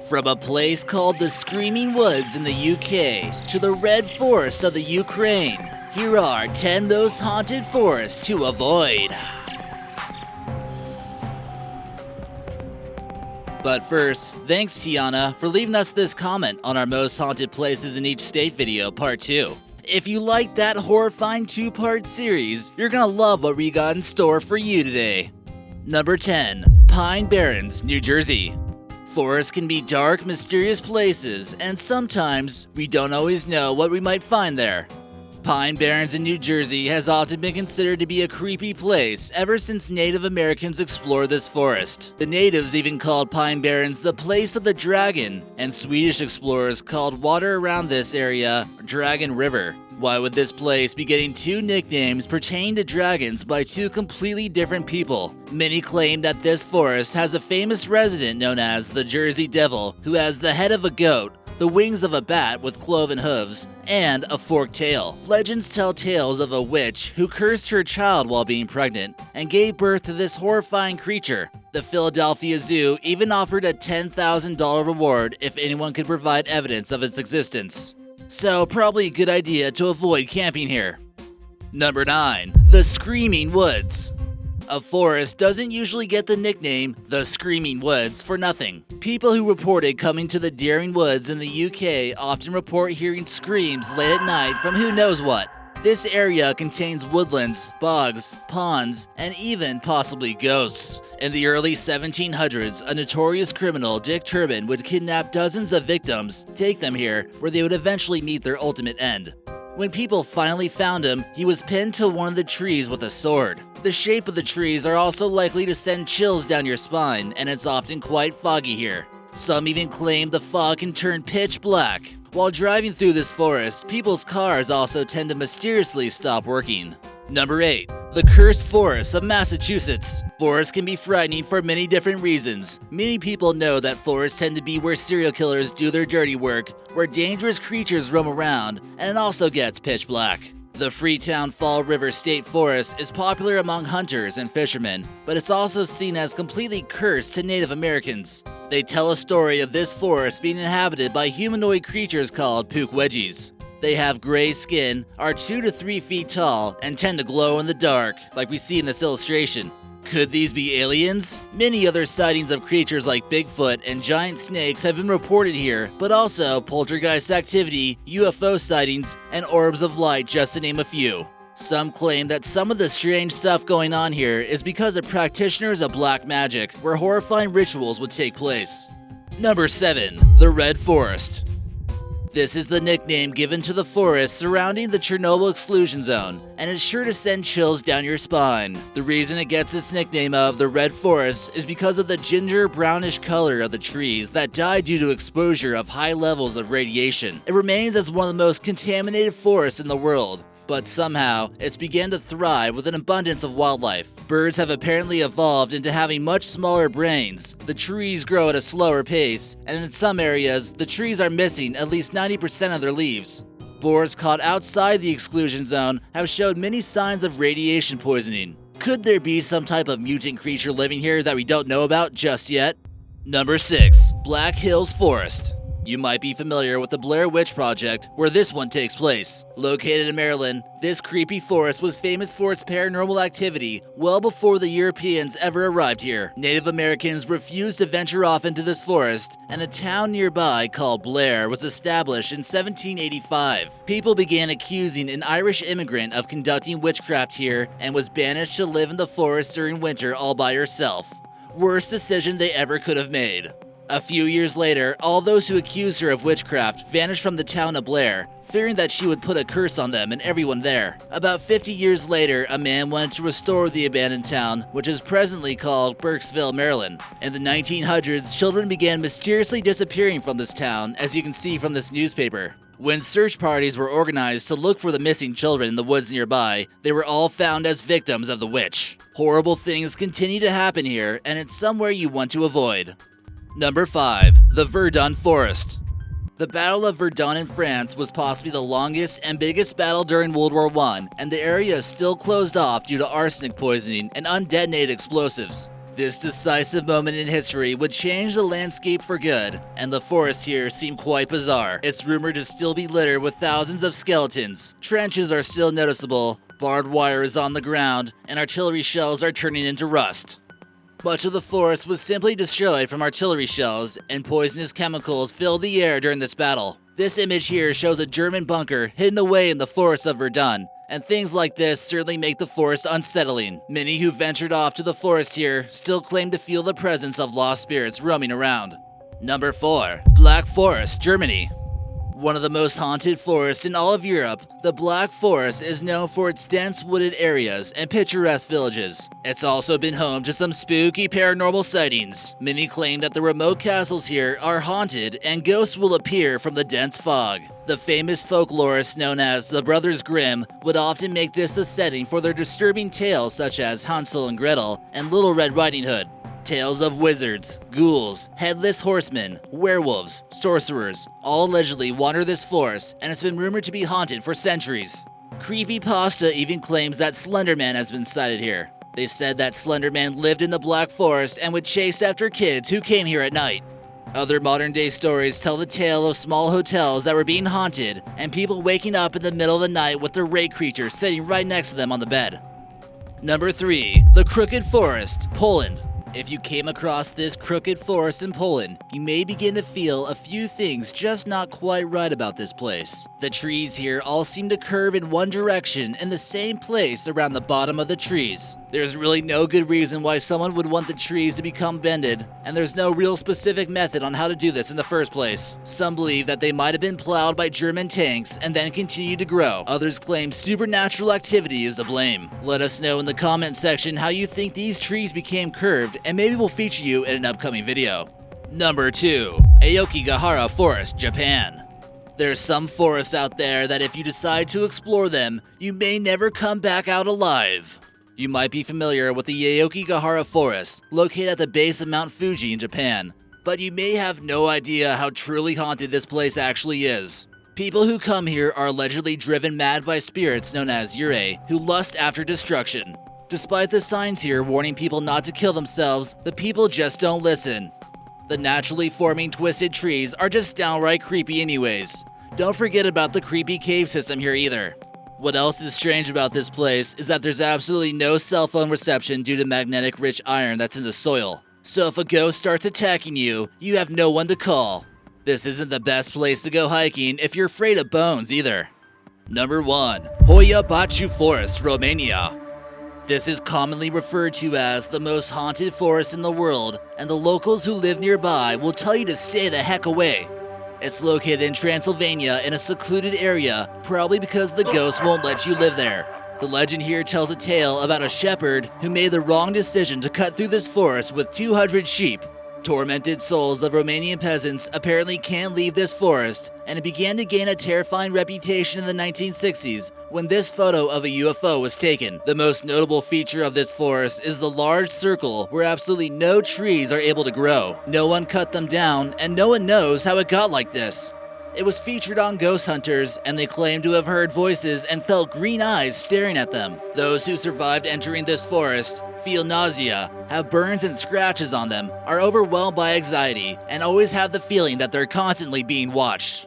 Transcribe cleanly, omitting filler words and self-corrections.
From a place called the Screaming Woods in the UK to the Red Forest of the Ukraine, here are 10 most haunted forests to avoid. But first, thanks Tiana for leaving us this comment on our most haunted places in each state video, part 2. If you like that horrifying 2-part series, you're gonna love what we got in store for you today. Number 10. Pine Barrens, New Jersey. Forests can be dark, mysterious places, and sometimes we don't always know what we might find there. Pine Barrens in New Jersey has often been considered to be a creepy place ever since Native Americans explored this forest. The natives even called Pine Barrens the place of the dragon, and Swedish explorers called water around this area Dragon River. Why would this place be getting two nicknames pertaining to dragons by two completely different people? Many claim that this forest has a famous resident known as the Jersey Devil, who has the head of a goat, the wings of a bat with cloven hooves, and a forked tail. Legends tell tales of a witch who cursed her child while being pregnant and gave birth to this horrifying creature. The Philadelphia Zoo even offered a $10,000 reward if anyone could provide evidence of its existence. So probably a good idea to avoid camping here. Number 9. The Screaming Woods. A forest doesn't usually get the nickname the Screaming Woods for nothing. People who reported coming to the Daring Woods in the UK often report hearing screams late at night from who knows what. This area contains woodlands, bogs, ponds, and even possibly ghosts. In the early 1700s, a notorious criminal, Dick Turpin, would kidnap dozens of victims, take them here, where they would eventually meet their ultimate end. When people finally found him, he was pinned to one of the trees with a sword. The shape of the trees are also likely to send chills down your spine, and it's often quite foggy here. Some even claim the fog can turn pitch black. While driving through this forest, people's cars also tend to mysteriously stop working. Number 8. The Cursed Forests of Massachusetts. Forests can be frightening for many different reasons. Many people know that forests tend to be where serial killers do their dirty work, where dangerous creatures roam around, and it also gets pitch black. The Freetown Fall River State Forest is popular among hunters and fishermen, but it's also seen as completely cursed to Native Americans. They tell a story of this forest being inhabited by humanoid creatures called Pukwudgies. They have gray skin, are 2 to 3 feet tall, and tend to glow in the dark, like we see in this illustration. Could these be aliens? Many other sightings of creatures like Bigfoot and giant snakes have been reported here, but also poltergeist activity, UFO sightings, and orbs of light, just to name a few. Some claim that some of the strange stuff going on here is because of practitioners of black magic, where horrifying rituals would take place. Number 7. The Red Forest. This is the nickname given to the forest surrounding the Chernobyl exclusion zone, and it's sure to send chills down your spine. The reason it gets its nickname of the Red Forest is because of the ginger brownish color of the trees that die due to exposure of high levels of radiation. It remains as one of the most contaminated forests in the world, but somehow it's began to thrive with an abundance of wildlife. Birds have apparently evolved into having much smaller brains. The trees grow at a slower pace, and in some areas, the trees are missing at least 90% of their leaves. Boars caught outside the exclusion zone have showed many signs of radiation poisoning. Could there be some type of mutant creature living here that we don't know about just yet? Number 6. Black Hills Forest. You might be familiar with the Blair Witch Project, where this one takes place. Located in Maryland, this creepy forest was famous for its paranormal activity well before the Europeans ever arrived here. Native Americans refused to venture off into this forest, and a town nearby called Blair was established in 1785. People began accusing an Irish immigrant of conducting witchcraft here and was banished to live in the forest during winter all by herself. Worst decision they ever could have made. A few years later, all those who accused her of witchcraft vanished from the town of Blair, fearing that she would put a curse on them and everyone there. About 50 years later, a man wanted to restore the abandoned town, which is presently called Burkesville, Maryland. In the 1900s, children began mysteriously disappearing from this town, as you can see from this newspaper. When search parties were organized to look for the missing children in the woods nearby, they were all found as victims of the witch. Horrible things continue to happen here, and it's somewhere you want to avoid. Number 5. The Verdun Forest. The Battle of Verdun in France was possibly the longest and biggest battle during World War I, and the area is still closed off due to arsenic poisoning and undetonated explosives. This decisive moment in history would change the landscape for good, and the forests here seem quite bizarre. It's rumored to still be littered with thousands of skeletons. Trenches are still noticeable, barbed wire is on the ground, and artillery shells are turning into rust. Much of the forest was simply destroyed from artillery shells, and poisonous chemicals filled the air during this battle. This image here shows a German bunker hidden away in the forests of Verdun, and things like this certainly make the forest unsettling. Many who ventured off to the forest here still claim to feel the presence of lost spirits roaming around. Number 4. Black Forest, Germany. One of the most haunted forests in all of Europe, the Black Forest is known for its dense wooded areas and picturesque villages. It's also been home to some spooky paranormal sightings. Many claim that the remote castles here are haunted and ghosts will appear from the dense fog. The famous folklorists known as the Brothers Grimm would often make this a setting for their disturbing tales such as Hansel and Gretel and Little Red Riding Hood. Tales of wizards, ghouls, headless horsemen, werewolves, sorcerers, all allegedly wander this forest, and it's been rumored to be haunted for centuries. Creepypasta even claims that Slender Man has been sighted here. They said that Slender Man lived in the Black Forest and would chase after kids who came here at night. Other modern-day stories tell the tale of small hotels that were being haunted and people waking up in the middle of the night with their ray creature sitting right next to them on the bed. Number 3. The Crooked Forest, Poland. If you came across this crooked forest in Poland, you may begin to feel a few things just not quite right about this place. The trees here all seem to curve in one direction in the same place around the bottom of the trees. There's really no good reason why someone would want the trees to become bended, and there's no real specific method on how to do this in the first place. Some believe that they might have been plowed by German tanks and then continued to grow. Others claim supernatural activity is to blame. Let us know in the comment section how you think these trees became curved, and maybe we'll feature you in an upcoming video. Number 2. Aoki Ihara Forest, Japan. There's some forests out there that if you decide to explore them, you may never come back out alive. You might be familiar with the Aoki Ihara Forest, located at the base of Mount Fuji in Japan, but you may have no idea how truly haunted this place actually is. People who come here are allegedly driven mad by spirits known as yurei, who lust after destruction. Despite the signs here warning people not to kill themselves, the people just don't listen. The naturally forming twisted trees are just downright creepy anyways. Don't forget about the creepy cave system here either. What else is strange about this place is that there's absolutely no cell phone reception due to magnetic rich iron that's in the soil. So if a ghost starts attacking you, you have no one to call. This isn't the best place to go hiking if you're afraid of bones either. Number 1. Hoia Baciu Forest, Romania. This is commonly referred to as the most haunted forest in the world, and the locals who live nearby will tell you to stay the heck away. It's located in Transylvania in a secluded area, probably because the ghosts won't let you live there. The legend here tells a tale about a shepherd who made the wrong decision to cut through this forest with 200 sheep. Tormented souls of Romanian peasants apparently can't leave this forest, and it began to gain a terrifying reputation in the 1960s when this photo of a UFO was taken. The most notable feature of this forest is the large circle where absolutely no trees are able to grow. No one cut them down, and no one knows how it got like this. It was featured on Ghost Hunters, and they claim to have heard voices and felt green eyes staring at them. Those who survived entering this forest feel nausea, have burns and scratches on them, are overwhelmed by anxiety, and always have the feeling that they're constantly being watched.